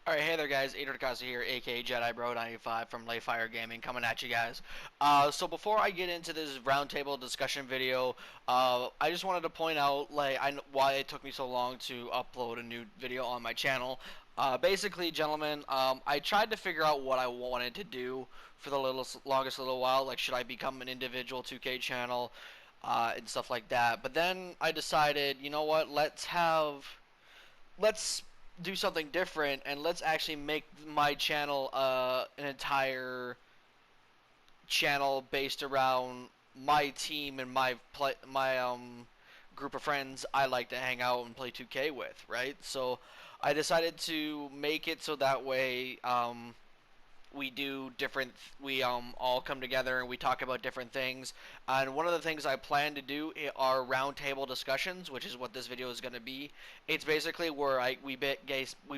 Alright, hey there guys, Adrian here, aka Jedi Bro 95 from Layfire Gaming, coming at you guys. So before I get into this roundtable discussion video, I just wanted to point out why it took me so long to upload a new video on my channel. Basically, gentlemen, I tried to figure out what I wanted to do for the longest little while, like should I become an individual 2K channel, and stuff like that. But then I decided, you know what, let's do something different and let's actually make my channel an entire channel based around my team and my group of friends I like to hang out and play 2K with, right? So I decided to make it so that way we do different we all come together and we talk about different things, and one of the things I plan to do are roundtable discussions, which is what this video is going to be. It's basically where we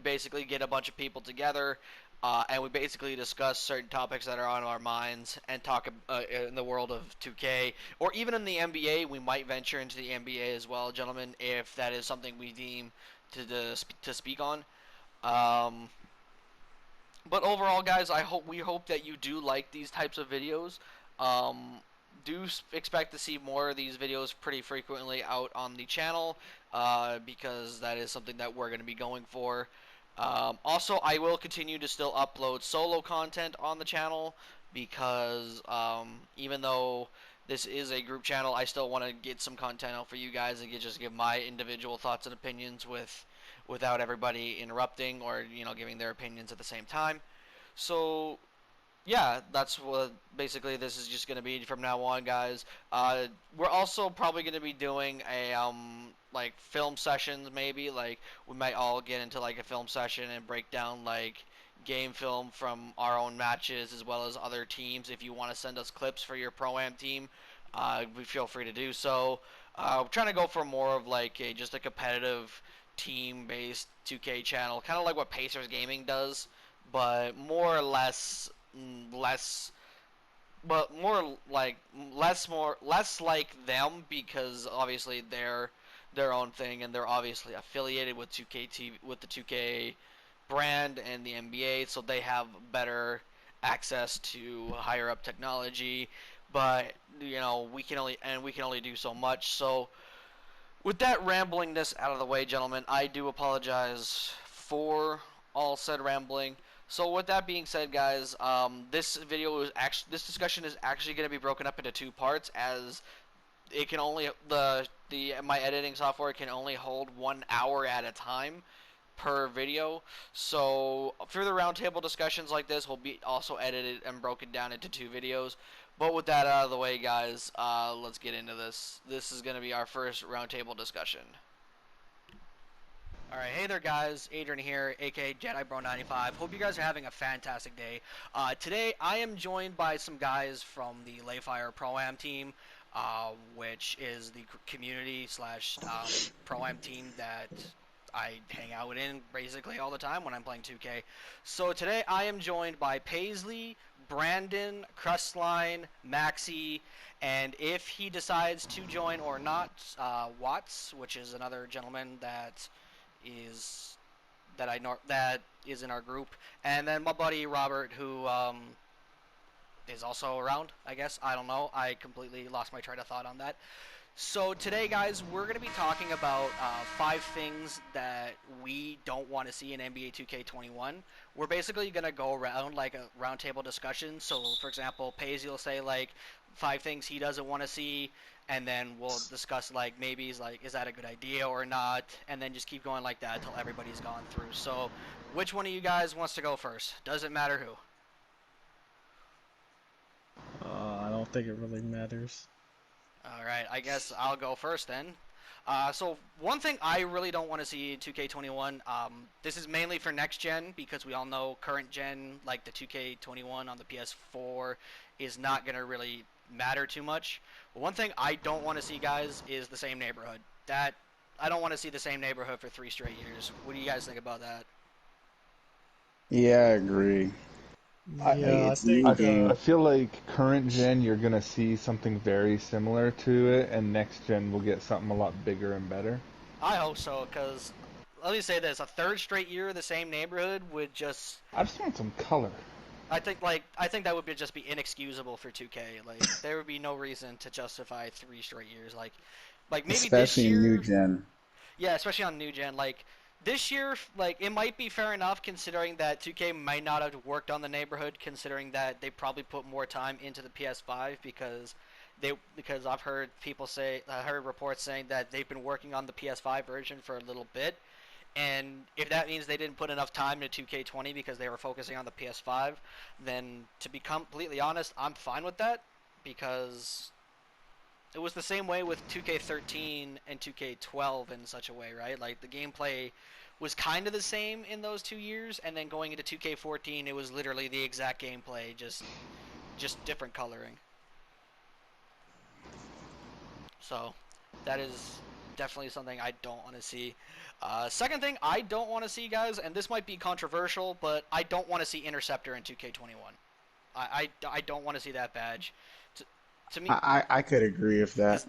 basically get a bunch of people together, and we basically discuss certain topics that are on our minds and talk in the world of 2K, or even in the NBA. We might venture into the NBA as well, gentlemen, if that is something we deem to speak on. um, but overall, guys, we hope that you do like these types of videos. Um, do expect to see more of these videos pretty frequently out on the channel, because that is something that we're going to be going for. Also, I will continue to still upload solo content on the channel because even though this is a group channel, I still want to get some content out for you guys and just give my individual thoughts and opinions without everybody interrupting or giving their opinions at the same time. So yeah, that's what basically this is just going to be from now on, guys. We're also probably going to be doing a like film sessions, maybe like we might all get into like a film session and break down like game film from our own matches as well as other teams. If you want to send us clips for your pro-am team, we feel free to do so. We're trying to go for more of like just a competitive team-based 2K channel, kind of like what Pacers Gaming does, but more or less less but more like less like them, because obviously they're their own thing and they're obviously affiliated with 2K with the 2K brand and the NBA, so they have better access to higher up technology. But we can only do so much. So with that ramblingness out of the way, gentlemen, I do apologize for all said rambling. So with that being said, guys, this discussion is actually going to be broken up into two parts, as it can only the my editing software can only hold 1 hour at a time per video. So for the roundtable discussions like this will be also edited and broken down into two videos. But with that out of the way, guys, let's get into this. This is going to be our first roundtable discussion. Alright, hey there guys, Adrian here, aka Jedi Bro 95. Hope you guys are having a fantastic day. Today I am joined by some guys from the Layfire Pro-Am team, which is the community slash Pro-Am team that I hang out in basically all the time when I'm playing 2K. So today I am joined by Paisley, Brandon, Crustline, Maxi, and if he decides to join or not, Watts, which is another gentleman is that is in our group, and then my buddy Robert, who is also around. I guess I don't know. I completely lost my train of thought on that. So today, guys, we're going to be talking about 5 things that we don't want to see in NBA 2K21. We're basically going to go around like a roundtable discussion. So, for example, Paisley will say like 5 things he doesn't want to see, and then we'll discuss like maybe he's like, is that a good idea or not, and then just keep going like that until everybody's gone through. So, which one of you guys wants to go first? Doesn't matter who. I don't think it really matters. All right, I guess I'll go first then. So one thing I really don't want to see in 2K21, this is mainly for next gen because we all know current gen, like the 2K21 on the PS4, is not gonna really matter too much. But one thing I don't want to see, guys, is the same neighborhood. That I don't want to see the same neighborhood for 3 straight years. What do you guys think about that? Yeah, I agree. Yeah, I It's new think I game. feel like current gen you're gonna see something very similar to it, and next gen will get something a lot bigger and better. I hope so, because let me say this: a third straight year in the same neighborhood would just. I just want some color. I think that would just be inexcusable for 2K. Like there would be no reason to justify 3 straight years. Like maybe especially this year. in new gen. Yeah, especially on new gen. Like this year, like it might be fair enough considering that 2K might not have worked on the neighborhood, considering that they probably put more time into the PS5 because I've heard reports saying that they've been working on the PS5 version for a little bit. And if that means they didn't put enough time into 2K20 because they were focusing on the PS5, then to be completely honest, I'm fine with that because it was the same way with 2K13 and 2K12 in such a way, right? Like the gameplay was kind of the same in those 2 years, and then going into 2K14, it was literally the exact gameplay, just different coloring. So that is definitely something I don't want to see. Second thing I don't want to see, guys, and this might be controversial, but I don't want to see Interceptor in 2K21. I don't want to see that badge. To me, I could agree with that.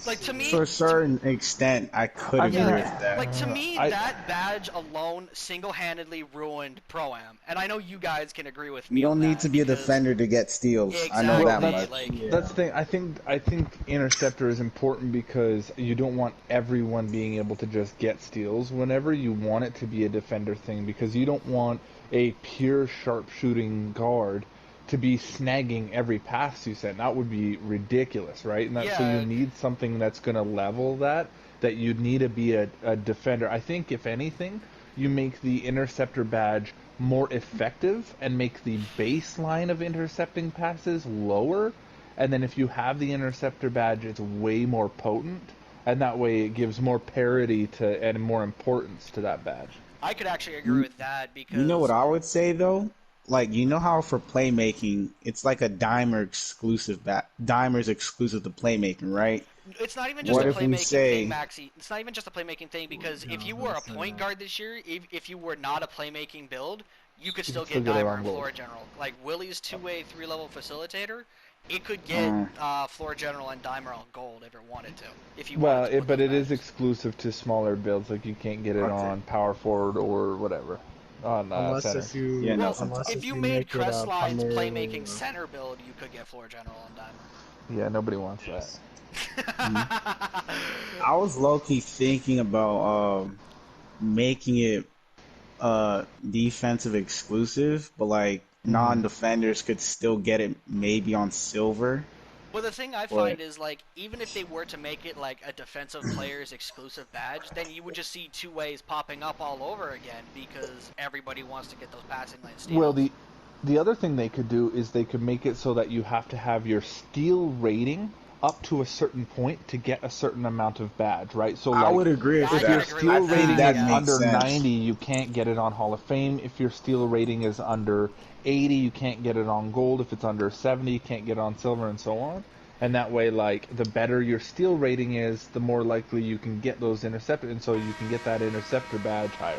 Like to me, to a certain extent, I could agree with that. Like to me, that badge alone single-handedly ruined Pro-Am, and I know you guys can agree with me. You don't need to be a defender to get steals. I know that much. That's the thing. I think Interceptor is important because you don't want everyone being able to just get steals. Whenever you want it to be a defender thing, because you don't want a pure sharpshooting guard to be snagging every pass you send. That would be ridiculous, right? And so you need something that's going to level that you need to be a defender. I think, if anything, you make the Interceptor badge more effective and make the baseline of intercepting passes lower. And then if you have the Interceptor badge, it's way more potent. And that way it gives more parity and more importance to that badge. I could actually agree with that because... You know what I would say, though? Like, you know how for playmaking, it's like a Dimer exclusive. Dimer's exclusive to playmaking, right? It's not even just a playmaking thing, Maxi. It's not even just a playmaking thing because if you were a point guard this year, if you were not a playmaking build, you could still get Dimer and Floor General. Like Willie's 2-way 3-level facilitator, it could get Floor General and Dimer on gold if it wanted to. If you but it is exclusive to smaller builds. Like you can't get it on power forward or whatever. Unless center. if you, if you made Crestline's playmaking center build, you could get Floor General on Dimer. Yeah, nobody wants that. I was low-key thinking about making it defensive exclusive, but like non-defenders could still get it maybe on silver. Well, the thing I find is, like, even if they were to make it, like, a defensive player's exclusive badge, then you would just see 2-ways popping up all over again because everybody wants to get those passing lane steals. Well, the other thing they could do is they could make it so that you have to have your steal rating up to a certain point to get a certain amount of badge, right? So I would agree with that. If your steal rating is under sense. 90, you can't get it on Hall of Fame. If your steal rating is under 80, you can't get it on gold. If it's under 70, you can't get it on silver, and so on. And that way, like, the better your steal rating is, the more likely you can get those interceptors, and so you can get that interceptor badge higher.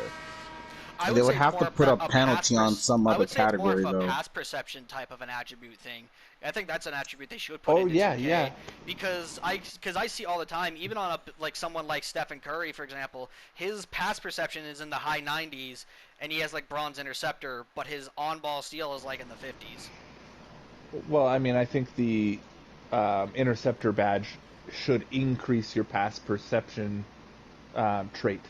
They would have to put a penalty on some other category, though. I would say more of a pass perception type of an attribute thing. I think that's an attribute they should put into 2K. Because I see all the time, even on someone like Stephen Curry, for example, his pass perception is in the high 90s, and he has like bronze interceptor, but his on-ball steal is like in the 50s. Well, I mean, I think the interceptor badge should increase your pass perception trait.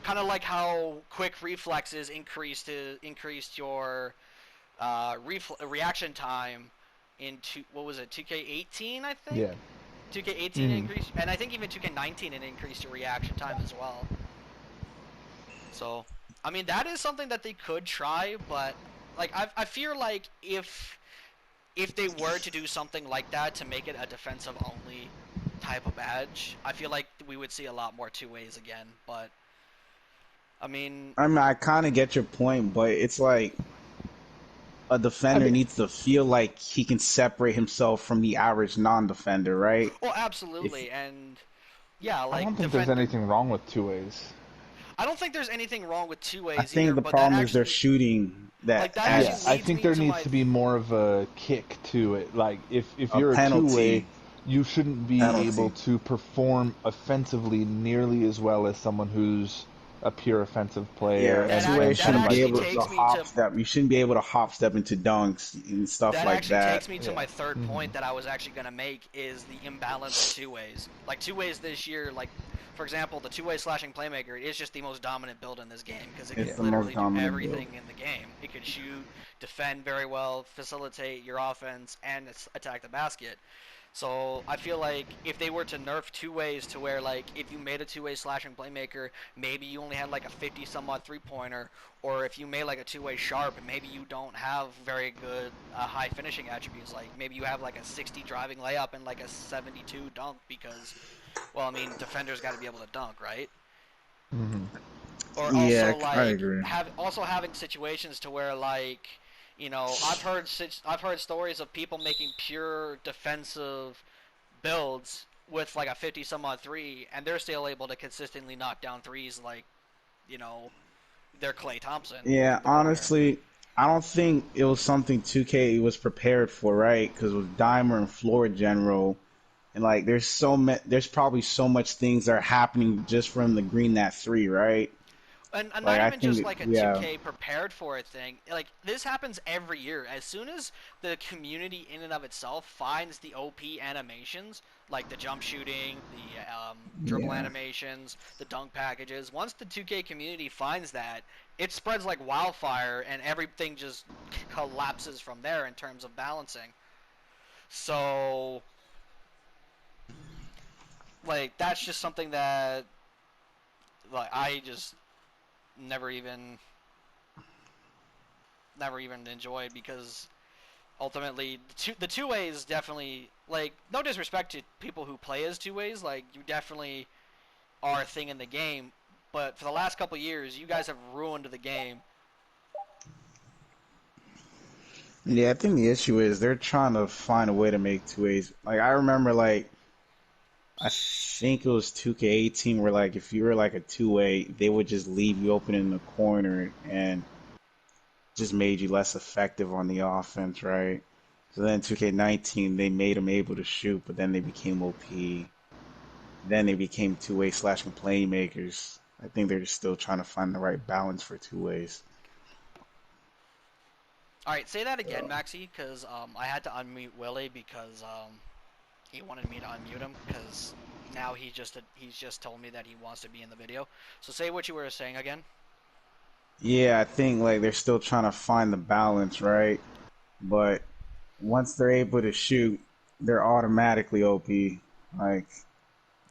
Kind of like how quick reflexes increased your reaction time in 2K18, I think? Yeah. 2K18 increased, and I think even 2K19 it increased your reaction time as well. So, I mean, that is something that they could try, but like I feel like if they were to do something like that to make it a defensive only type of badge, I feel like we would see a lot more 2-ways again, but I mean, I kind of get your point, but it's like a defender needs to feel like he can separate himself from the average non-defender, right? Well, absolutely, and yeah, like I don't think there's anything wrong with 2-ways. I don't think there's anything wrong with 2-ways. I think the problem is they're shooting that. I think there needs to be more of a kick to it. Like if you're a 2-way, you shouldn't be able to perform offensively nearly as well as someone who's a pure offensive Yeah, player, That and, two ways and kind of shouldn't be like actually able the to takes me to hop step. You shouldn't be able to hop step into dunks and stuff that like actually that. takes me to yeah. my third Hmm. point that I was actually gonna make is the imbalance of two ways. Like two ways this year, like for example, the two-way slashing playmaker is just the most dominant build in this game because it It's can the most literally do dominant build. everything in the game. It can shoot, defend very well, facilitate your offense, and attack the basket. So I feel like if they were to nerf two ways to where like if you made a two-way slashing playmaker, maybe you only had like a 50 some odd three-pointer, or if you made like a two-way sharp, maybe you don't have very good high finishing attributes. Like maybe you have like a 60 driving layup and like a 72 dunk because, well, I mean defenders got to be able to dunk, right? Hmm. Or Yeah, also I like agree. having situations to where like I've heard stories of people making pure defensive builds with like a 50 some odd three, and they're still able to consistently knock down threes like, you know, they're Klay Thompson Yeah, from the corner. honestly, I don't think it was something 2K was prepared for, right? Because with Dimer and Floor General, and like there's probably so much things that are happening just from the green that three, right? And Like not I even just think, like a yeah, 2K prepared for it thing. Like this happens every year. As soon as the community in and of itself finds the OP animations, like the jump shooting, the dribble yeah, animations, the dunk packages, once the 2K community finds that, it spreads like wildfire, and everything just collapses from there in terms of balancing. So, like that's just something that like I just never even never even enjoyed because ultimately the two ways definitely like no disrespect to people who play as two ways, like you definitely are a thing in the game, but for the last couple years you guys have ruined the game. yeah. I think the issue is they're trying to find a way to make two A's. Like I remember, like I think it was 2K18 where like if you were like a two-way, they would just leave you open in the corner and just made you less effective on the offense, right? So then 2K19, they made them able to shoot, but then they became OP. Then they became two-way slashing playmakers. I think they're just still trying to find the right balance for two ways. All right, say that again, Maxi, because I had to unmute Willie because he wanted me to unmute him because now he's just told me that he wants to be in the video. So say what you were saying again. Yeah, I think like they're still trying to find the balance, right? But once they're able to shoot, they're automatically OP. Like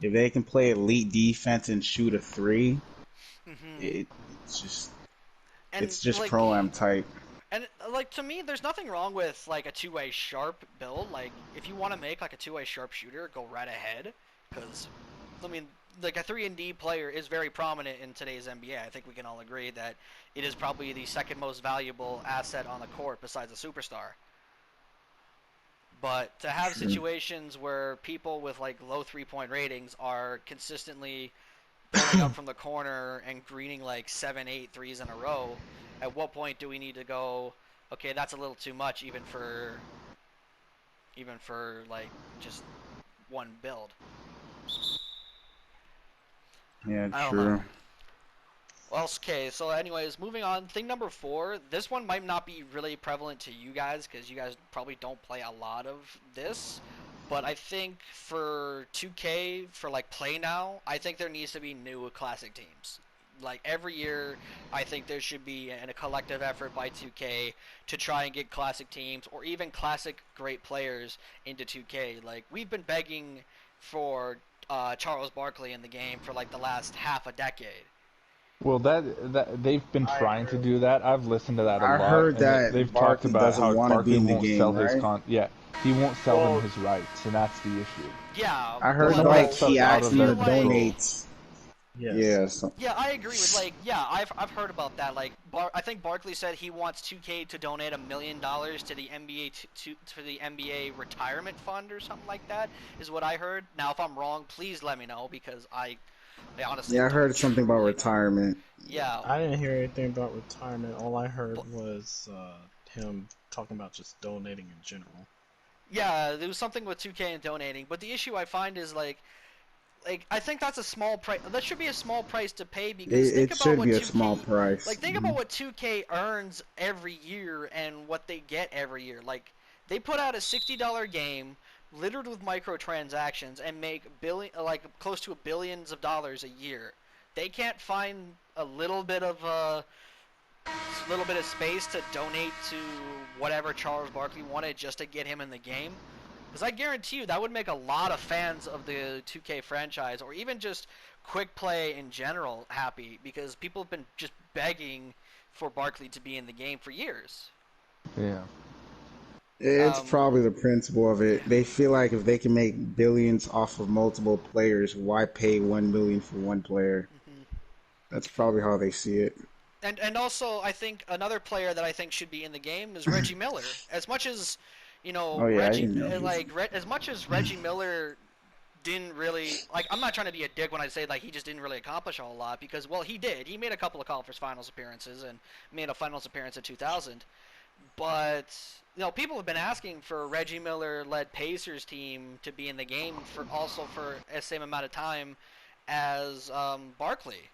if they can play elite defense and shoot a three, Mm-hmm. it's just And it's just like pro am type. And like to me, there's nothing wrong with like a two-way sharp build. Like if you want to make like a two-way sharp shooter, go right ahead. Because I mean, like a 3 and D player is very prominent in today's NBA. I think we can all agree that it is probably the second most valuable asset on the court besides a superstar. But to have True. situations where people with like low three-point ratings are consistently pulling up from the corner and greening like 7, 8 threes in a row, at what point do we need to go, okay, that's a little too much even for like just one build? Yeah, I don't know. true. Well, okay, so anyways, moving on. Thing number 4. This one might not be really prevalent to you guys because you guys probably don't play a lot of this. But I think for 2K, for like play now, I think there needs to be new classic teams. Like every year, I think there should be a collective effort by 2K to try and get classic teams or even classic great players into 2K. Like we've been begging for Charles Barkley in the game for like the last half a decade. Well, that they've been I trying to do that. I've listened to that a I lot, heard and that they've talked Barkley about doesn't how want to be Barkley in the won't sell game, his right? Yeah, he won't sell them Well, his rights, and that's the issue. yeah, I Like heard but some of that like like he stuff's I out asked of him their to feel like control. donate. Yes. Yeah, so yeah, I agree with like yeah, I've heard about that. Like I think Barkley said he wants 2K to donate $1 million to the NBA to the NBA retirement fund or something like that is what I heard. Now if I'm wrong, please let me know because I honestly yeah, I don't heard something about truly know. retirement. Yeah, I didn't hear anything about retirement. All I heard but was him talking about just donating in general. yeah, there was something with 2K and donating. But the issue I find is like like I think that's a small price. That should be a small price to pay It, because think it about should what be a 2K small price. like think about what 2K earns every year and what they get every year. Like they put out a $60 game littered with microtransactions and make close to billions of dollars a year. They can't find a little bit of space to donate to whatever Charles Barkley wanted just to get him in the game. Because I guarantee you that would make a lot of fans of the 2K franchise, or even just quick play in general, happy, because people have been just begging for Barkley to be in the game for years. Yeah. It's Um, probably the principle of it. They feel like if they can make billions off of multiple players, why pay 1 million for one player? mhm. That's probably how they see it. And also, I think another player that I think should be in the game is Reggie Miller. As much as, Oh yeah, I Reggie, didn't know he's. as much as Reggie Miller didn't really I'm not trying to be a dick when I say like he just didn't really accomplish a whole lot because well he did. He made a couple of conference finals appearances and made a finals appearance in 2000. But people have been asking for a Reggie Miller led Pacers team to be in the game for the same amount of time as Barkley.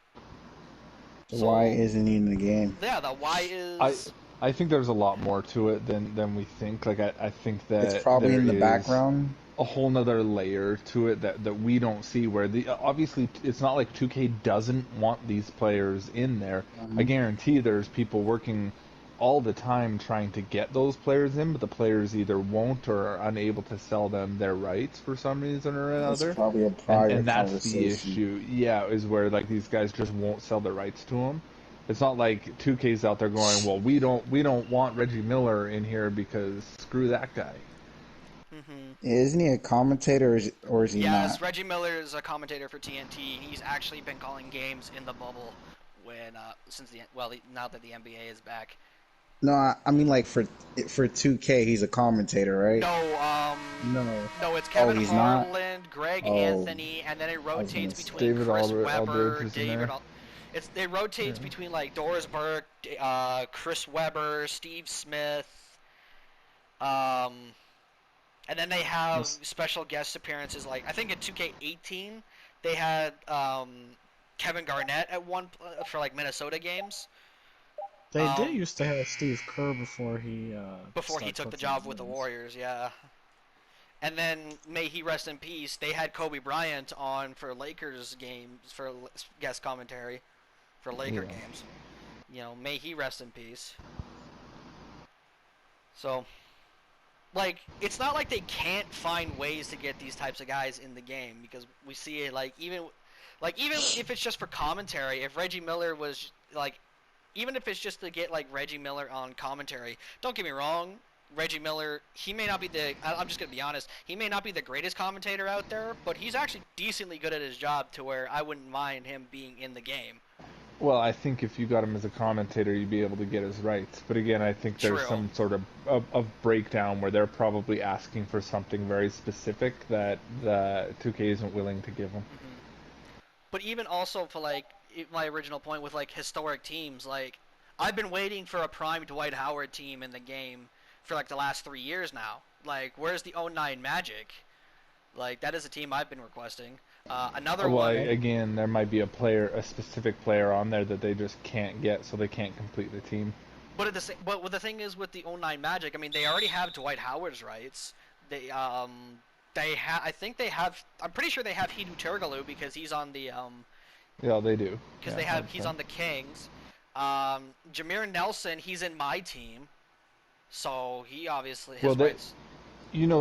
Why So isn't he in the game? yeah, the why I is I think there's a lot more to it than we think. Like I think It's that probably there in the is background. a whole nother layer to it that we don't see where the obviously it's not like 2K doesn't want these players in there. I Um, guarantee there's people working all the time trying to get those players in, but the players either won't or are unable to sell them their rights for some reason or it's another. probably a And private that's the conversation. issue. Yeah, is where like these guys just won't sell the rights to them. It's not like 2K's out there going, "Well, we don't want Reggie Miller in here because screw that guy." hmm Isn't he a commentator or is he yes, not? Reggie Miller is a commentator for TNT. He's actually been calling games in the bubble when now that the NBA is back. No, I mean like for 2K, he's a commentator, right? No, No. no, it's Oh, Kevin he's not. Harland, Greg Oh, Anthony, and then it I was gonna rotates say. between David Chris Aldridge Webber, is in there. It Yeah. rotates between like Doris Burke, Chris Webber, Steve Smith, um, and then they have This, special guest appearances. Like I think in 2K18 they had Kevin Garnett at for like Minnesota games. they did Um, used to have Steve Kerr before he before he started took the coaching job the with the Bulls. Warriors, yeah. And then may he rest in peace. They had Kobe Bryant on for Lakers games for guest commentary for Laker Yeah. games. May he rest in peace. So, like, it's not like they can't find ways to get these types of guys in the game because we see it even if it's just for commentary. If Reggie Miller was like, even if it's just to get like Reggie Miller on commentary. Don't get me wrong. Reggie Miller, he may not be I'm just going to be honest, he may not be the greatest commentator out there, but he's actually decently good at his job to where I wouldn't mind him being in the game. Well, I think if you got him as a commentator, you'd be able to get his rights. But again, I think there's True. some sort of breakdown where they're probably asking for something very specific that the 2K isn't willing to give them. hmm But even also for like my original point with like historic teams, like I've been waiting for a prime Dwight Howard team in the game for like the last 3 years now. Like, where's the '09 Magic? Like, that is a team I've been requesting. Another Well, one, again, there might be a specific player on there that they just can't get, so they can't complete the team. but the thing is with the '09 Magic, I mean, they already have Dwight Howard's rights. I think they have. I'm pretty sure they have Hedo Turkoglu because he's on the Yeah, they do. because Yeah, he's 100%. on the Kings. Jameer Nelson, he's in my team, so he obviously Well, his rights.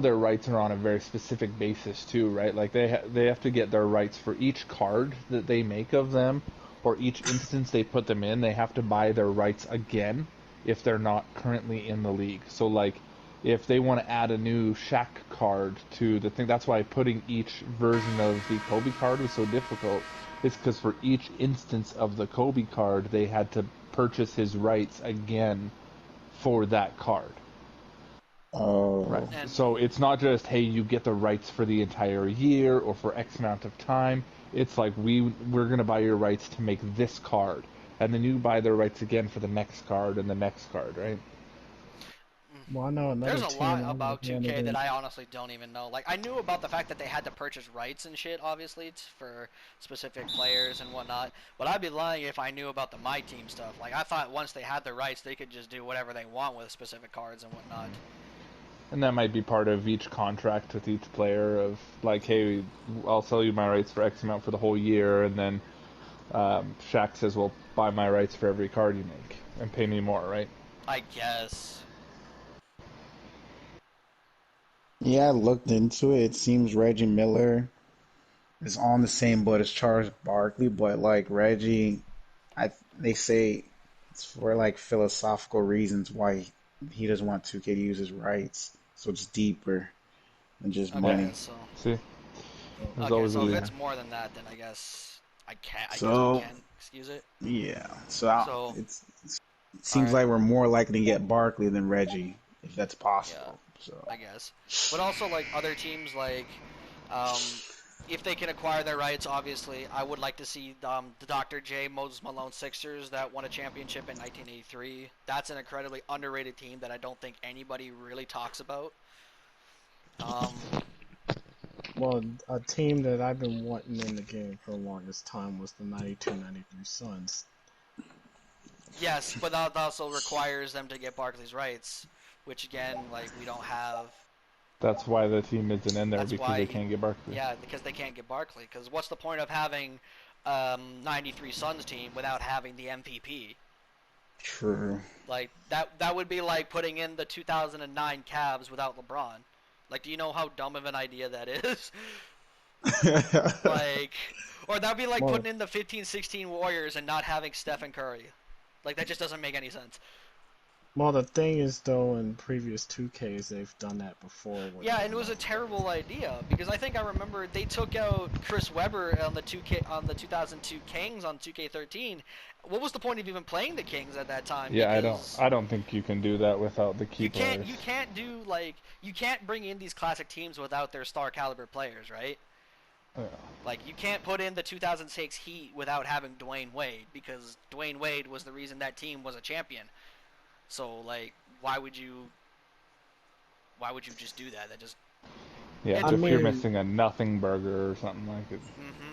their rights are on a very specific basis too, right? Like they have to get their rights for each card that they make of them, or each instance they put them in. They have to buy their rights again if they're not currently in the league. So like, if they want to add a new Shaq card to the thing, that's why putting each version of the Kobe card was so difficult. It's because for each instance of the Kobe card, they had to purchase his rights again for that card. Right. Oh, And So it's not just, hey, you get the rights for the entire year or for X amount of time. It's like we're gonna buy your rights to make this card, and then you buy the rights again for the next card and the next card, right? Well, I know another There's a team. lot I was about one of 2K that them. I honestly don't even know. Like, I knew about the fact that they had to purchase rights and shit, obviously, for specific players and whatnot. But I'd be lying if I knew about the My Team stuff. Like, I thought once they had the rights, they could just do whatever they want with specific cards and whatnot. And that might be part of each contract with each player of like, hey, I'll sell you my rights for X amount for the whole year, and then Shaq says, well, buy my rights for every card you make and pay me more, right? I guess. Yeah, I looked into it. It seems Reggie Miller is on the same boat as Charles Barkley, but like Reggie, they say it's for like philosophical reasons why he doesn't want 2K to use his rights, so it's deeper than just Yeah. Okay, money. so See, there's okay, always so if a it's more than that, then I guess I can't. I guess we So can excuse it. yeah, So, it all seems right, like we're more likely to get Barkley than Reggie, if that's yeah, possible. So I guess. But also, like other teams, like um, if they can acquire their rights, obviously, I would like to see the Dr. J Moses Malone Sixers that won a championship in 1983. That's an incredibly underrated team that I don't think anybody really talks about. Um, Well, a team that I've been wanting in the game for the longest time was the 92-93 Suns. yes, but that also requires them to get Barkley's rights, which again, like we don't have. that's why the team isn't in there That's because why they can't get Barkley. yeah, because they can't get Barkley. Because what's the point of having 93 Suns team without having the MVP? true. Like that would be like putting in the 2009 Cavs without LeBron. Like, do you know how dumb of an idea that is? Like, or that'd be like Well, putting in the 15-16 Warriors and not having Stephen Curry. Like that just doesn't make any sense. well, the thing is, though, in previous 2Ks, they've done that before with Yeah, and it was a terrible idea because I think I remember they took out Chris Webber on the 2K on the 2002 Kings on 2K13. What was the point of even playing the Kings at that time? Yeah, Because I don't think you can do that without the key players. you can't do like you can't bring in these classic teams without their star caliber players, right? Yeah. Like you can't put in the 2006 Heat without having Dwayne Wade because Dwayne Wade was the reason that team was a champion. So like why would you just do that? That just Yeah, it's if you're weird. missing a nothing burger or something like it,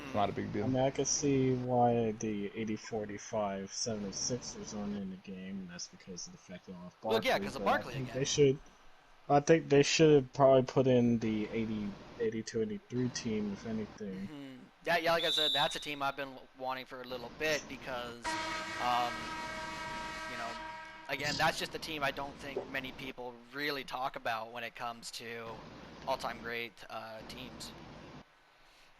it's Mhm. not a big I deal. mean, I can see why the 80-45 76ers aren't in the game, and that's because of the fact they don't have Well, yeah, Barkley. because of But I Barkley think again. they should. I think they should have probably put in the 82-83 team, if anything. Yeah, like I said, that's a team I've been wanting for a little bit because, um, you know, again, that's just a team I don't think many people really talk about when it comes to all-time great teams.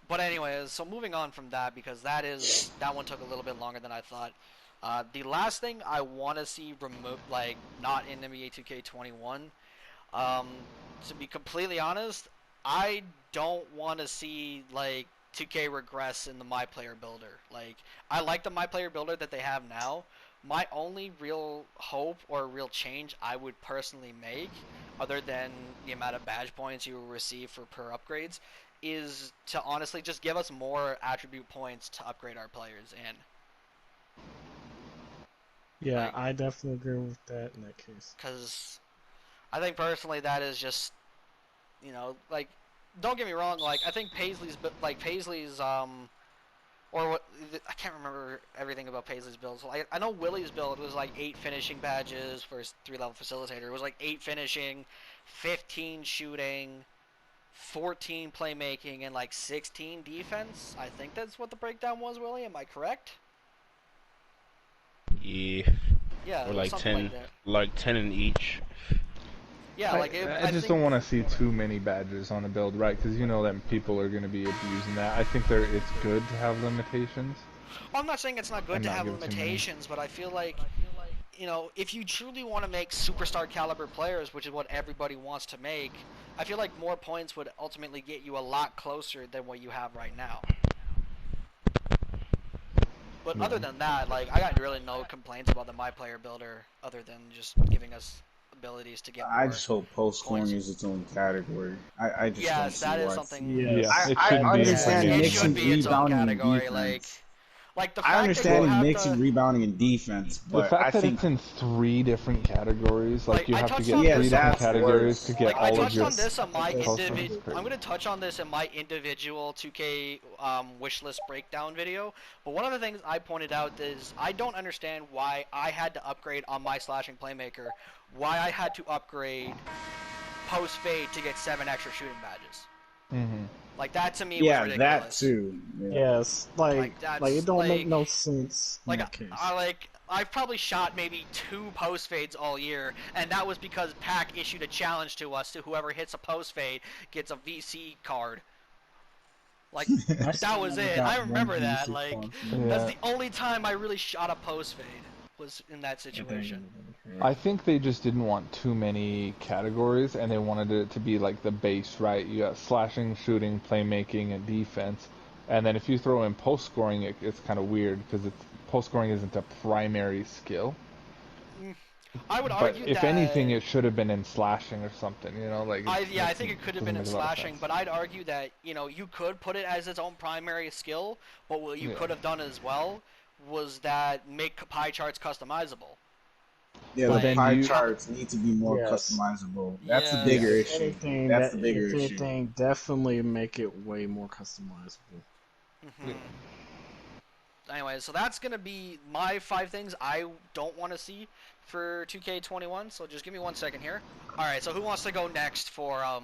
But anyways, so moving on from that because that one took a little bit longer than I thought. The last thing I want to see remote, like not in NBA 2K21. Um, to be completely honest, I don't want to see like 2K regress in the My Player Builder. Like I like the My Player Builder that they have now. My only real hope or real change I would personally make, other than the amount of badge points you will receive for per upgrades, is to honestly just give us more attribute points to upgrade our players in. Yeah, Like, I definitely agree with that in that case. because I think personally that is just like, don't get me wrong, like I think Paisley's or what I can't remember everything about Paisley's build. So I know Willie's build was like 8 finishing badges for his 3-level facilitator. It was like 8 finishing, 15 shooting, 14 playmaking, and like 16 defense. I think that's what the breakdown was, Willie. Am I correct? Yeah, Yeah, or it was something like that. like 10 in each. Yeah, I, like I just think don't want to see too many badges on a build, right? Because you know that people are going to be abusing that. I think it's good to have limitations well, I'm not saying it's not good and to not have give too many. limitations, but I feel like if you truly want to make superstar caliber players, which is what everybody wants to make, I feel like more points would ultimately get you a lot closer than what you have right now. But Yeah. other than that, like I got really no complaints about the My Player Builder, other than just giving us abilities to get I more just hope post scoring points. is its own category. I just don't Yes, see that is why. something. Yeah, Yes, it I shouldn't be in Yes, understand it Premier Knicks should and be its 21. own rebounding and category. Like, defense. Like the I fact that you understand have mixing to. rebounding and defense, The but I fact that think it's in 3 different categories, like Like you I have to touched get on yeah, 3 this on different that's categories to worse. get like I all of touched your on this on my post runs. It's I'm crazy. gonna touch on this in my individual 2K wish list breakdown video. But one of the things I pointed out is I don't understand why I had to upgrade on my slashing playmaker, why I had to upgrade post fade to get 7 extra shooting badges. Hmm. Like that to me was Yeah, that ridiculous. too. Yeah. Yes, Like like that's it don't make like no sense in like that case. I've probably shot maybe 2 post fades all year, and that was because Pack issued a challenge to us to whoever hits a post fade gets a VC card. Like I that still was never it. I got one remember that. VC Like card from that's Yeah, the only time I really shot a post fade was in that situation. I think they just didn't want too many categories, and they wanted it to be like the base, right? You got slashing, shooting, playmaking, and defense. And then if you throw in post scoring, it's kind of weird because post scoring isn't a primary skill. I would But argue if anything, that it should have been in slashing or something. Like I think it could have doesn't been in make a lot of slashing, sense. but I'd argue that you could put it as its own primary skill. But what you Yeah. could have done as well was that make pie charts customizable. Yeah, the But then Like do pie you? charts need to be more Yes. customizable. That's the Yeah. bigger Yes. issue. That's the bigger If issue. anything, definitely make it way more customizable. Yeah. Anyway, so that's gonna be my 5 things I don't want to see for 2K21. So just give me 1 second here. All right. So who wants to go next for I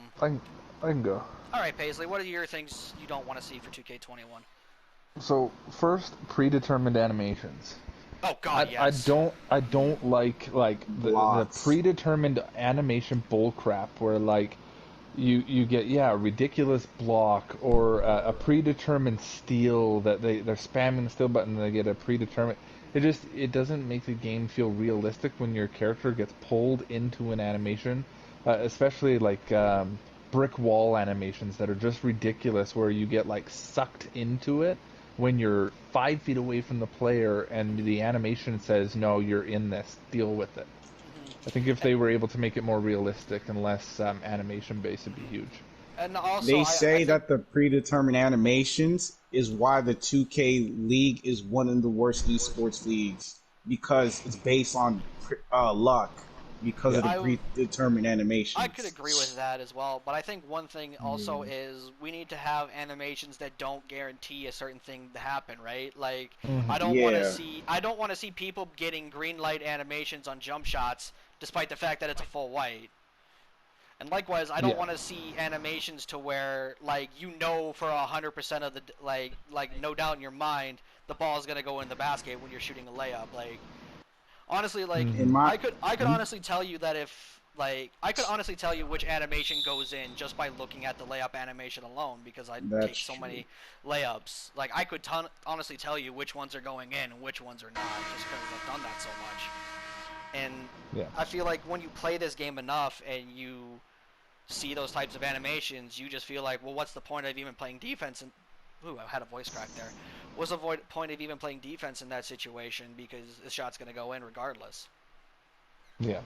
can go. All right, Paisley. What are your things you don't want to see for 2K21? So first, predetermined animations. Oh God, I yes. don't like the Blocks. predetermined animation bullcrap where like you get a ridiculous block or a predetermined steal that they're spamming the steal button and they get a predetermined. It doesn't make the game feel realistic when your character gets pulled into an animation, especially like brick wall animations that are just ridiculous where you get like sucked into it when you're 5 feet away from the player and the animation says no, you're in this, deal with it. I think if they were able to make it more realistic and less animation based, it'd be huge. And also, They I say think, that the predetermined animations is why the 2K league is one of the worst esports leagues because it's based on luck because of the I predetermined animations. I could agree with that as well, but I think one thing also is we need to have animations that don't guarantee a certain thing to happen, right? Like I don't want to Yeah. see people getting green light animations on jump shots despite the fact that it's a full white. And likewise, I don't Yeah. want to see animations to where like for 100% of the like no doubt in your mind the ball is gonna go in the basket when you're shooting a layup. Like honestly, like In my I could honestly tell you that if like I could honestly tell you which animation goes in just by looking at the layup animation alone because I That's take so true. many layups. Like I could honestly tell you which ones are going in and which ones are not just because I've done that so much. And Yeah. I feel like when you play this game enough and you see those types of animations, you just feel like, well, what's the point of even playing defense? And ooh, I had a voice crack there. What's the point of even playing defense in that situation because the shot's gonna go in regardless? Yeah.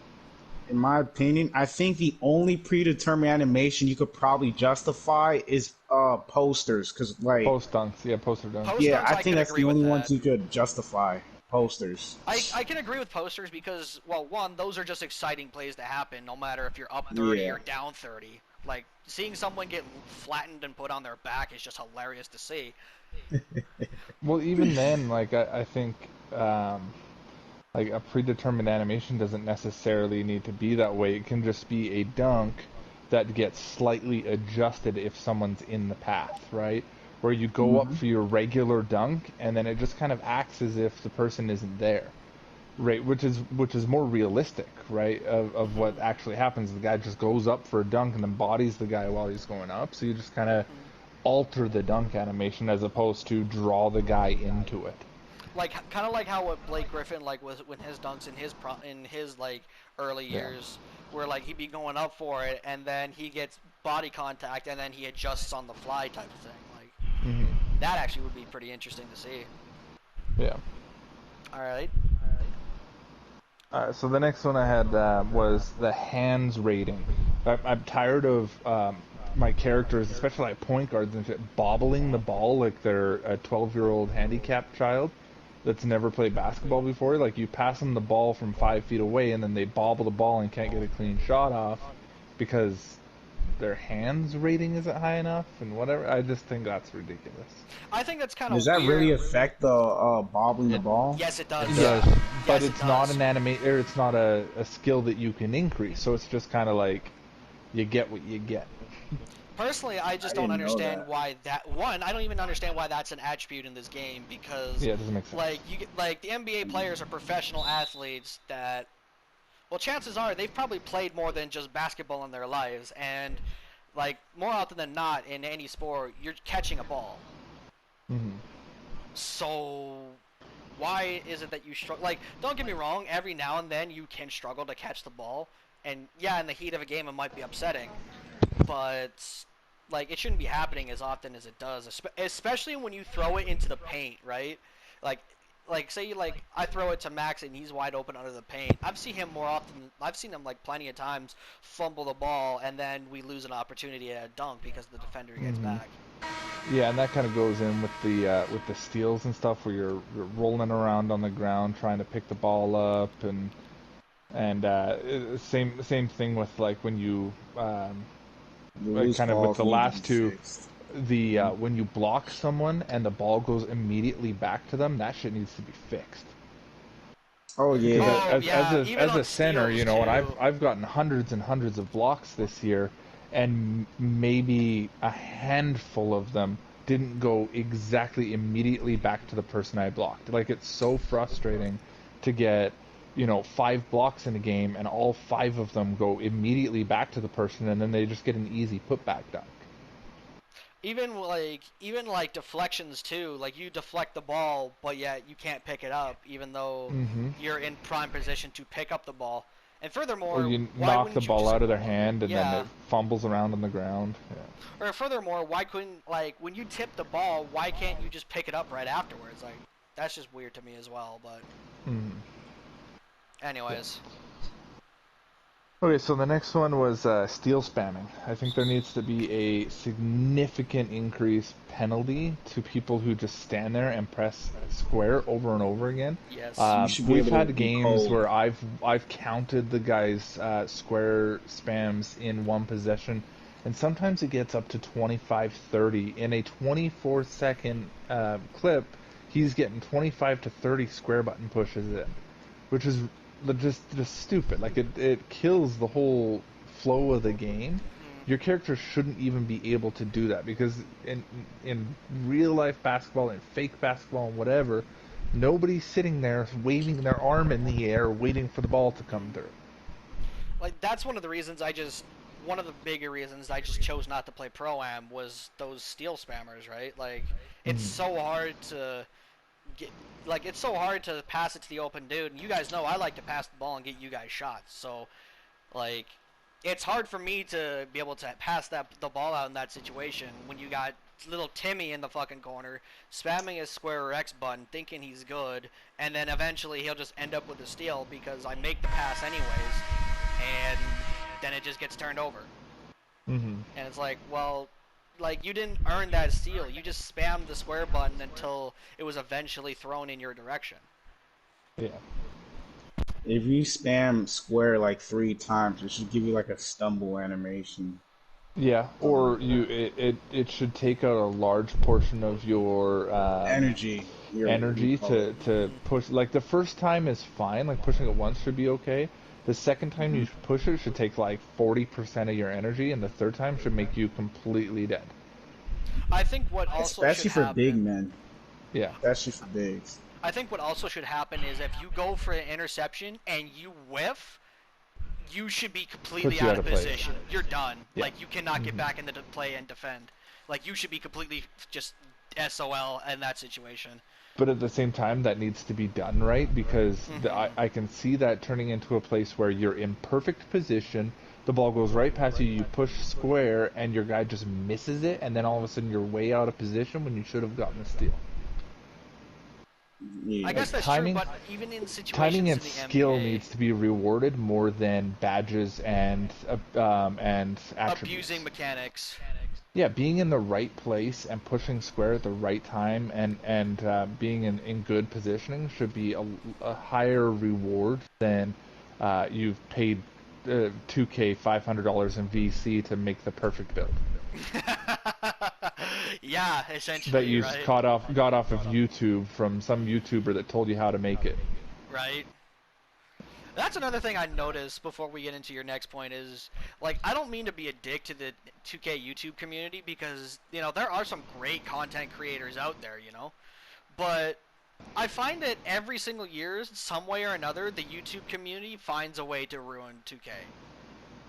in my opinion, I think the only predetermined animation you could probably justify is posters, because like Post dunks. Yeah, poster dunks. Post yeah, dunks, I I think could that's agree the with only that. ones you could justify posters. I can agree with posters because, well, one, those are just exciting plays to happen no matter if you're up 30 Yeah. or down 30. Like, seeing someone get flattened and put on their back is just hilarious to see. Well, even then, like I think like a predetermined animation doesn't necessarily need to be that way. It can just be a dunk that gets slightly adjusted if someone's in the path, right? Where you go up for your regular dunk and then it just kind of acts as if the person isn't there. Right, which is more realistic, right? Of what actually happens. The guy just goes up for a dunk and then bodies the guy while he's going up. So you just kind of alter the dunk animation as opposed to draw the guy into it. Like, kind of like how what Blake Griffin like was when his dunks in his like early years, where like he'd be going up for it and then he gets body contact and then he adjusts on the fly type of thing. Like that actually would be pretty interesting to see. Yeah. All right. So the next one I had was the hands rating. I'm tired of my characters, especially like point guards and shit, bobbling the ball like they're a 12-year-old handicapped child that's never played basketball before. Like you pass them the ball from 5 feet away, and then they bobble the ball and can't get a clean shot off because their hands rating isn't high enough and whatever. I just think that's ridiculous. I think that's kind of Does that weird. really affect the bobbling the ball? Yes, it does. It does, but Yes, it's it not does. an or it's not a skill that you can increase. So it's just kind of like you get what you get. Personally, I just I don't didn't know understand that. why that one. I don't even understand why that's an attribute in this game because Yeah, it doesn't make sense. like the NBA players are professional athletes that, well, chances are they've probably played more than just basketball in their lives, and like more often than not in any sport, you're catching a ball. Mm-hmm. So why is it that you struggle? Like, don't get me wrong, every now and then you can struggle to catch the ball, and yeah, in the heat of a game it might be upsetting, but like it shouldn't be happening as often as it does, especially when you throw it into the paint, right? Like, like say you like I throw it to Max and he's wide open under the paint. I've seen him more often. I've seen him like plenty of times fumble the ball and then we lose an opportunity at a dunk because the defender gets Mm-hmm. back. Yeah, and that kind of goes in with the steals and stuff, where you're rolling around on the ground trying to pick the ball up, and same thing with like when you The like loose kind of with balls the need to last be two, fixed. the when you block someone and the ball goes immediately back to them, that shit needs to be fixed. Oh Because yeah. Oh yeah, even as a on center, steals and too. I've gotten hundreds and hundreds of blocks this year, and maybe a handful of them didn't go exactly immediately back to the person I blocked. Like it's so frustrating to get, 5 blocks in a game and all 5 of them go immediately back to the person, and then they just get an easy putback dunk. Even like deflections too. Like you deflect the ball, but yet you can't pick it up, even though Mm-hmm. you're in prime position to pick up the ball. And Or furthermore, you why knock the wouldn't you ball just out of their hand and then yeah? it fumbles around on the ground. Yeah. Or furthermore, why couldn't like when you tip the ball, why can't you just pick it up right afterwards? Like that's just weird to me as well. But Mm-hmm. anyways, Okay, so the next one was steal spamming. I think there needs to be a significant increase penalty to people who just stand there and press square over and over again. yes. You should be We've able to had be games cold. where I've counted the guys' square spams in one possession, and sometimes it gets up to 25, 30. In a 24-second clip, he's getting 25 to 30 square button pushes in, which is just stupid. Like it kills the whole flow of the game. Mm. Your character shouldn't even be able to do that because in real life basketball and fake basketball and whatever, nobody's sitting there waving their arm in the air waiting for the ball to come through. Like that's one of the bigger reasons I just chose not to play Pro-Am was those steal spammers, right? Like it's Mhm. so hard to get it's so hard to pass it to the open dude. And you guys know I like to pass the ball and get you guys shots. So like it's hard for me to be able to pass the ball out in that situation when you got little Timmy in the fucking corner spamming his square or X button thinking he's good, and then eventually he'll just end up with a steal because I make the pass anyways, and then it just gets turned over. Mhm. And it's like, well, like you didn't earn that steal. You just spammed the square button until it was eventually thrown in your direction. Yeah. If you spam square like 3 times, it should give you like a stumble animation. Yeah, or it should take out a large portion of your Energy. Your energy recall. to push. Like the first time is fine, like pushing it once should be okay. The second time you push it should take like 40% of your energy, and the third time should make you completely dead. I think what also should Especially for big happen. men. Yeah. Especially for bigs. I think what also should happen is if you go for an interception and you whiff, you should be completely Puts you out of out of place. position. You're done. Yeah. Like you cannot get back into the play and defend. Like you should be completely just SOL in that situation. But at the same time, that needs to be done right because I can see that turning into a place where you're in perfect position, the ball goes right past you, you push square, and your guy just misses it, and then all of a sudden you're way out of position when you should have gotten a steal. Yeah. I guess that's timing- true, but even in situations Timing and in the skill NBA, needs to be rewarded more than badges and attributes. abusing mechanics. Yeah, being in the right place and pushing square at the right time and being in good positioning should be a higher reward than you've paid 2K $500 in VC to make the perfect build Yeah, that essentially, you right? got off of YouTube from some YouTuber that told you how to make it. Right. That's another thing I noticed before we get into your next point is, like, I don't mean to be a dick to the 2K YouTube community because, there are some great content creators out there, but I find that every single year, some way or another, the YouTube community finds a way to ruin 2K.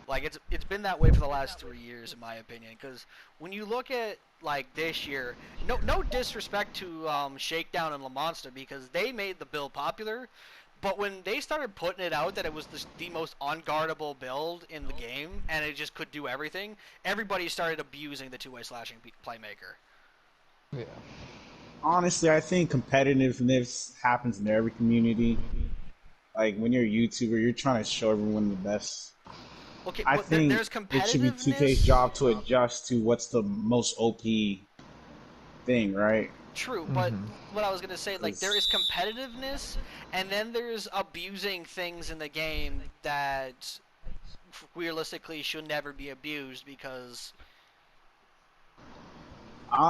Like, it's been that way for the last 3 years, in my opinion, because when you look at, like, this year, no disrespect to Shakedown and LaMonster because they made the build popular, but when they started putting it out that it was the most unguardable build in the game and it just could do everything, everybody started abusing the two-way slashing playmaker. Yeah. Honestly, I think competitiveness happens in every community. Like when you're a YouTuber, you're trying to show everyone the best. Okay, I but think there's it should be 2K's competitiveness. job to adjust to what's the most OP thing, right? True, but Hmm. what I was gonna say, like, there is 'Cause competitiveness, and then there's abusing things in the game that realistically should never be abused because,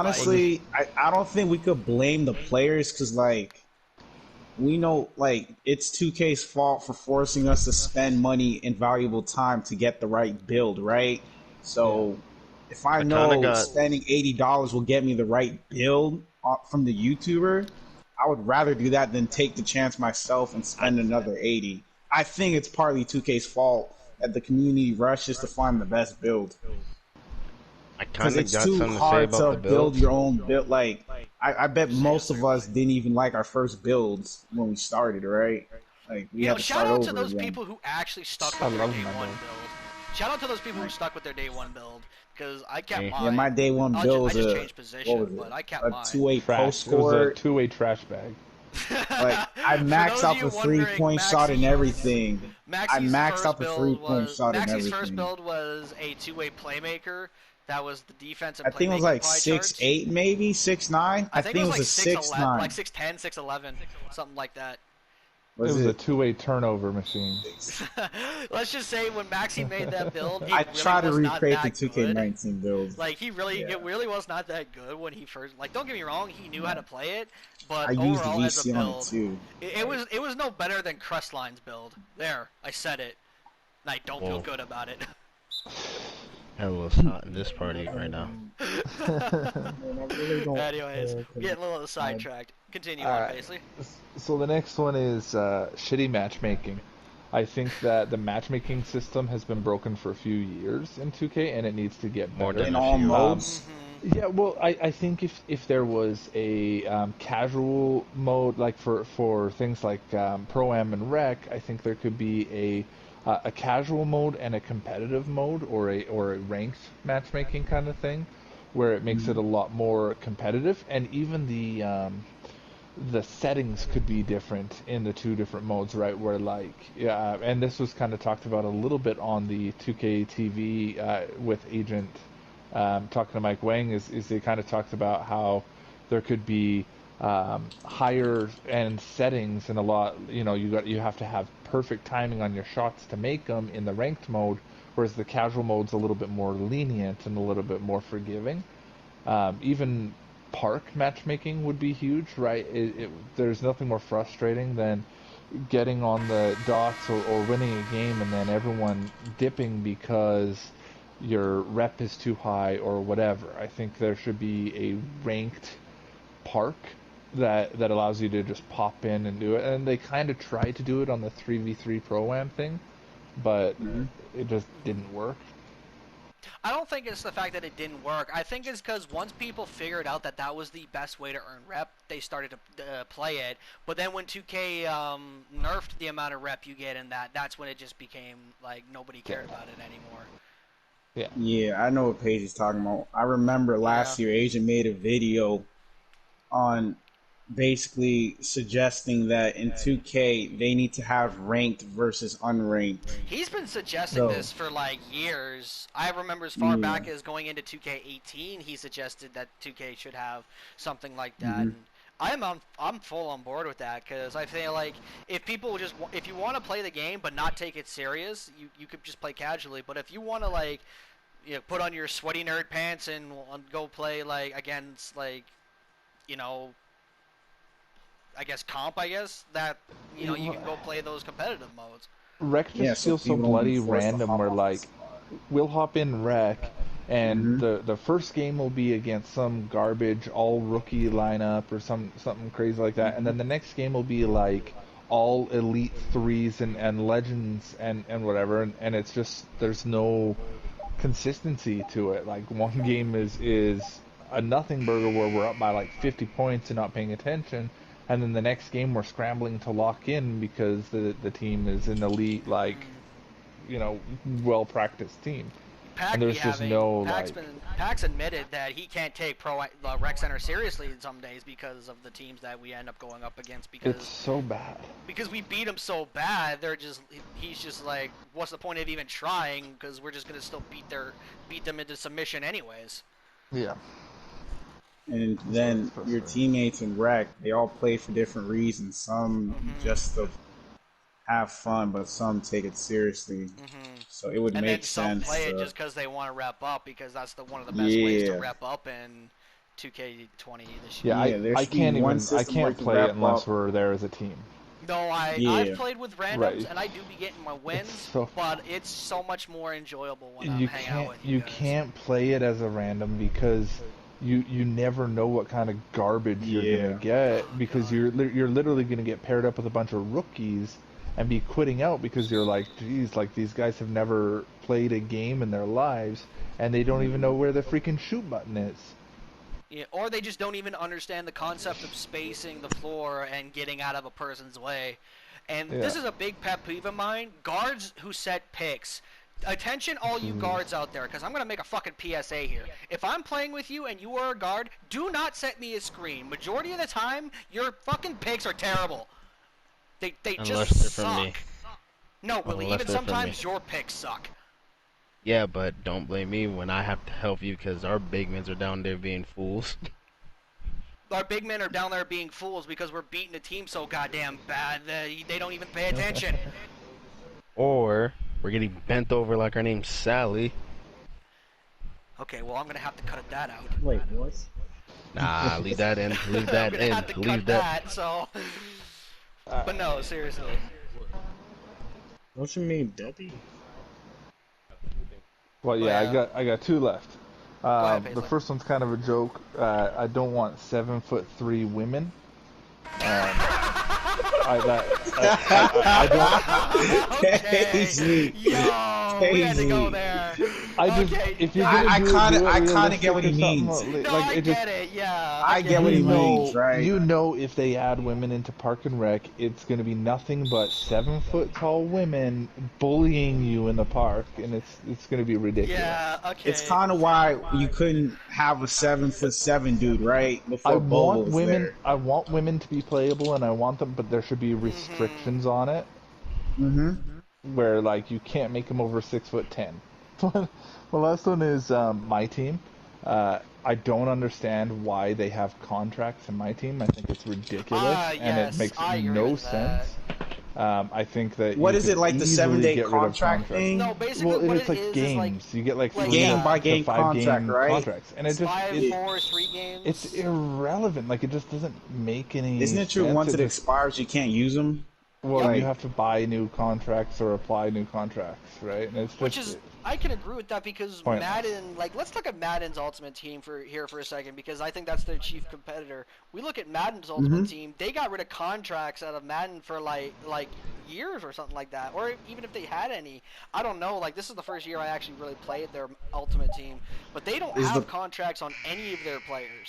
Well, like, this. honestly, I don't think we could blame the players because, like, we know, like, it's 2K's fault for forcing us to spend money and valuable time to get the right build, right? Yeah. So, if I I kind of know got. spending $80 will get me the right build from the YouTuber, I would rather do that than take the chance myself and I spend another 80. I think it's partly 2K's fault that the community rushes to find the best build I because kind of it's got too something to say hard about to the build builds. your own build. Like I bet most of us didn't even like our first builds when we started, right? Like we had to shout start out to over those again. people who actually stuck I with their love day my one build. build. Shout out to those people who stuck with their day one build because I kept Me. Yeah, my mine. day one build I was just a changed what position, was it? but I kept A mine. 2-way post Trash. It was a score. two-way trash bag. Like I For maxed those of out you the three wondering, point shot and everything. I maxed out the shot and Maxi's first everything. build was a two-way playmaker. That was the defense and I think it was playmaking like pie six charts. eight maybe 6'9". I I think it think it was was like a 6'11", 6'9". like 6'10", 6'11", something like that. It Was was a it? two-way turnover machine. Let's just say when Maxi made that build, it I really tried to was not recreate the that good. 2K19 build. Like Yeah, it really was not that good when he first. Like, don't get me wrong, he knew how to no. play it, I but used overall as a VC on it build, too. Like, it was no better than Crestline's build. There, I said it. And I don't feel Whoa. good about it. It was hot in this party right now. Man, I really don't Anyways, care we're 'cause getting a little I sidetracked. Continue on, Alright. Paisley. So the next one is shitty matchmaking. I think that the matchmaking system has been broken for a few years in 2K, and it needs to get More better. than in a all few. modes. Yeah, well, I think if there was a casual mode, like for things like Pro Am and Rec, I think there could be a casual mode and a competitive mode, or a ranked matchmaking kind of thing, where it makes it a lot more competitive, and even the settings could be different in the two different modes, right? Where like, yeah, and this was kind of talked about a little bit on the 2K TV with Agent talking to Mike Wang. Is they kind of talked about how there could be higher end settings and a lot. You have to have perfect timing on your shots to make them in the ranked mode, whereas the casual mode's a little bit more lenient and a little bit more forgiving. Even park matchmaking would be huge, right? There's nothing more frustrating than getting on the dots or winning a game and then everyone dipping because your rep is too high or whatever. I think there should be a ranked park that allows you to just pop in and do it. And they kind of tried to do it on the 3v3 Pro-Am thing, but Mhm. it just didn't work. I don't think it's the fact that it didn't work. I think it's because once people figured out that that was the best way to earn rep, they started to play it. But then when 2K nerfed the amount of rep you get in that's when it just became like nobody cared about it anymore. Yeah. Yeah, I know what Paige is talking about. I remember Yeah. last year, Asian made a video on basically suggesting that in 2K they need to have ranked versus unranked. He's been suggesting So, this for like years. I remember as far yeah. back as going into 2K18, he suggested that 2K should have something like that. Hmm. And I'm full on board with that because I feel like if people just if you want to play the game but not take it serious, you could just play casually. But if you want to like put on your sweaty nerd pants and go play like against like you know I guess comp I guess that you can go play those competitive modes. Rec Yeah, just so feels so people don't be bloody forced to random hop where on like this. we'll hop in rec and Hmm. the first game will be against some garbage all rookie lineup or something crazy like that, and Hmm. then the next game will be like all elite threes and legends and whatever, and it's just there's no consistency to it. Like one game is a nothing burger where we're up by like 50 points and not paying attention, and then the next game we're scrambling to lock in because the team is an elite like well practiced team, and there's just no like Pax admitted that he can't take pro rec center seriously some days because of the teams that we end up going up against it's so bad. because we beat him so bad. He's just like, what's the point of even trying? Because we're just gonna still beat them into submission anyways. Yeah. And So it's then your frustrating. teammates in rec, they all play for different reasons. Some just to have fun, but some take it seriously. So it would And then make some sense play it to, just because they want to rep up because that's one of the best ways to yeah, rep up in 2K20 this year. Yeah, yeah. There I should be can't one even I system where you can't can play it wrap unless up. we're there as a team. No, I've Yeah, played with randoms Right. and I do be getting my It's wins, so but it's so much more enjoyable when I'm you hanging out can't with you you guys. can't play it as a random because you never know what kind of garbage you're gonna yeah. get because God. you're literally gonna get paired up with a bunch of rookies and be quitting out because you're like, geez, like these guys have never played a game in their lives and they don't even know where the freaking shoot button is. Yeah, or they just don't even understand the concept of spacing the floor and getting out of a person's way. And Yeah. this is a big pet peeve of mine. Guards who set picks. Attention all you Jeez. guards out there, because I'm going to make a fucking PSA here. If I'm playing with you and you are a guard, do not set me a screen. Majority of the time, your fucking picks are terrible. They Unless just they're from me. suck. No, Willie, Unless even they're from me. sometimes your picks suck. Yeah, but don't blame me when I have to help you because our big men are down there being fools. Our big men are down there being fools because we're beating the team so goddamn bad they don't even pay attention. Or we're getting bent over like our name's Sally. Okay, well I'm gonna have to cut that out. Wait, what? Nah, leave that in. Leave I'm that gonna in. have to Leave cut that. that. So, but no, seriously. What you mean, Debbie? Well, yeah, Yeah. I got two left. ahead, The Paisley. first one's kind of a joke. I don't want 7'3" women. I Okay. Paisley. Yo, we had to go there. I just Okay. if you're I- gonna I do kinda- do it I kinda realistic get what he or something, means. No, like I it just get it. Yeah, I get what he means, right? you know if they add women into Park and Rec, it's gonna be nothing but 7 foot tall women bullying you in the park, and it's gonna be ridiculous. Yeah. Okay. It's kind of why you couldn't have a 7'7" dude, right? I Before Bobo want was women. there. I want women to be playable, and I want them, but there should be restrictions on it, Mm-hmm. where like you can't make them over 6'10". The last one is my team. I don't understand why they have contracts in my team. I think it's ridiculous, and it Yes, makes I agree no with that. sense. I think that What you is could it, like the easily 7-day get rid of contract contracts. thing? No, basically Well, what it's it like is games. like You get like like, 3 Game by to game 5 contract, game right? contracts, and it just 5, it- 4, 3 games. it's irrelevant. Like it just doesn't make any. Isn't it true sense. once it just- expires you can't use them? Well, Yep. you Like, have to buy new contracts or apply new contracts, right? And it's just Which is, I can agree with that because Pointless. Madden, like, let's look at Madden's Ultimate Team for a second because I think that's their chief competitor. We look at Madden's Ultimate Team; they got rid of contracts out of Madden for like years or something like that, or even if they had any, I don't know. Like, this is the first year I actually really played their Ultimate Team, but they don't Is have the- contracts on any of their players.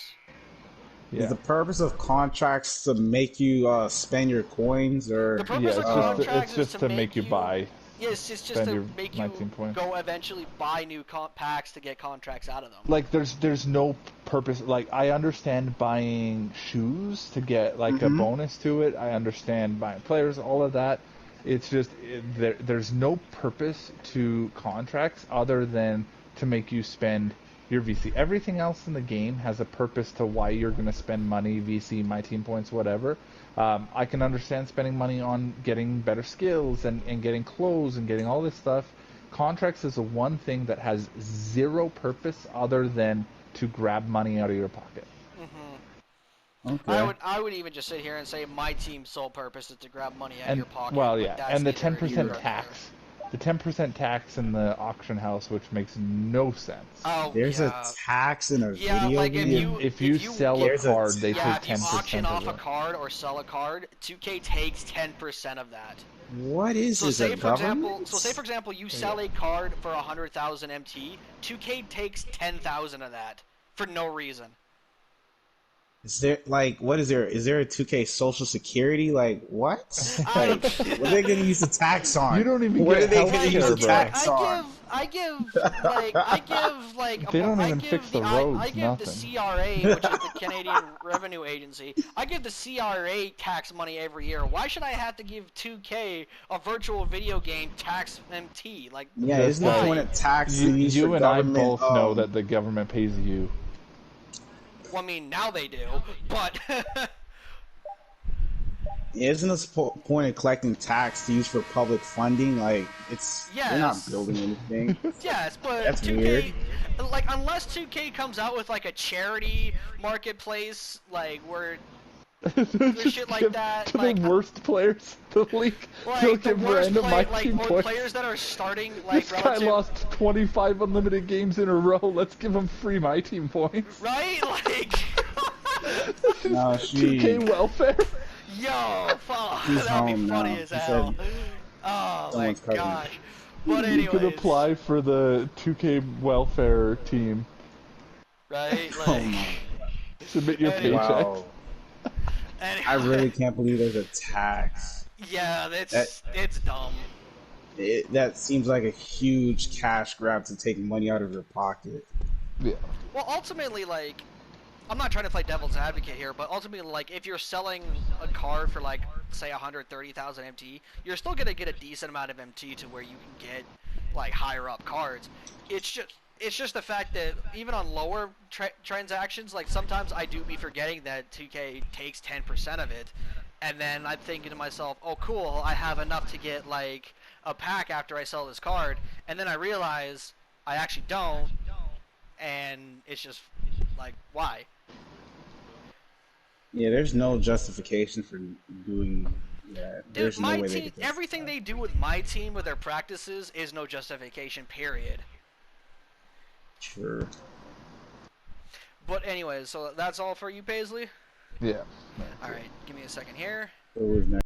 yeah. is the purpose of contracts to make you spend your coins, or The purpose of it's contracts just is to make you buy Yes, it's just spend to your make my you team points. go eventually buy new packs to get contracts out of them. Like there's no purpose. Like I understand buying shoes to get like a Mm-hmm. bonus to it. I understand buying players, all of that. It's just there's no purpose to contracts other than to make you spend your VC. Everything else in the game has a purpose to why you're going to spend money, VC, my team points, whatever. I can understand spending money on getting better skills and getting clothes and getting all this stuff. Contracts is the one thing that has zero purpose other than to grab money out of your pocket. Okay. I would even just sit here and say my team's sole purpose is to grab money out of And your pocket. well, but yeah, that's and the neither here 10% nor tax, the 10% tax in the auction house, which makes no sense. Oh, There's yeah. a tax in a Yeah, video like if game. you If you sell a There's a card, they yeah, take if you auction 10% off of a it. card or sell a card, 2K takes 10% of that. What is So this? say A for example, government? you sell a card for 100,000 MT, 2K takes 10,000 of that for no reason. Is there like what is there? Is there a 2K Social Security? Like what? I Like don't- what are they gonna use the tax on? You don't even What get are they health gonna Like, use care, the bro. tax on? I give like They don't I even give fix the I roads, give the nothing. CRA, which is the Canadian Revenue Agency, I give the CRA tax money every year. Why should I have to give 2K a virtual video game tax MT? Like, Yeah, Just isn't the that point of tax to use You for and I government? both know that the government pays you. well, I mean, now they do, but Isn't the point of collecting tax to use for public funding? Like they're not Yes. building anything. yes, but That's 2K, weird. like, unless 2K comes out with like a charity marketplace, like where Just shit like give that, to like, the worst players in the league. They'll like the give worst random my like team or points. players that are starting like This guy relative, lost 25 unlimited games in a row. Let's give him free my team points. right? Like, No, 2K welfare. yo, fuck, She's that'd be home funny now. as She hell. said Oh my someone's cousin. gosh. But You could anyways, apply for the 2K welfare team. right? Oh Like, my. Submit your Anyway. paycheck. Wow. anyway, I really can't believe there's a tax. yeah, it's dumb. That seems like a huge cash grab to take money out of your pocket. Yeah. Well, ultimately, like, I'm not trying to play devil's advocate here, but ultimately, like, if you're selling a card for, like, say 130,000 MT, you're still gonna get a decent amount of MT to where you can get, like, higher up cards. It's just the fact that even on lower transactions, like, sometimes I do be forgetting that 2K takes 10% of it, and then I'm thinking to myself, oh, cool, I have enough to get, like, a pack after I sell this card, and then I realize I actually don't, and it's just, like, why? Yeah, there's no justification for doing that. Dude, There's no my way they team, could everything justify they do with my team, with their practices, is no justification, period. it. Sure. But anyways, so that's all for you, Paisley? Yeah. Alright, give me a second here. What was next?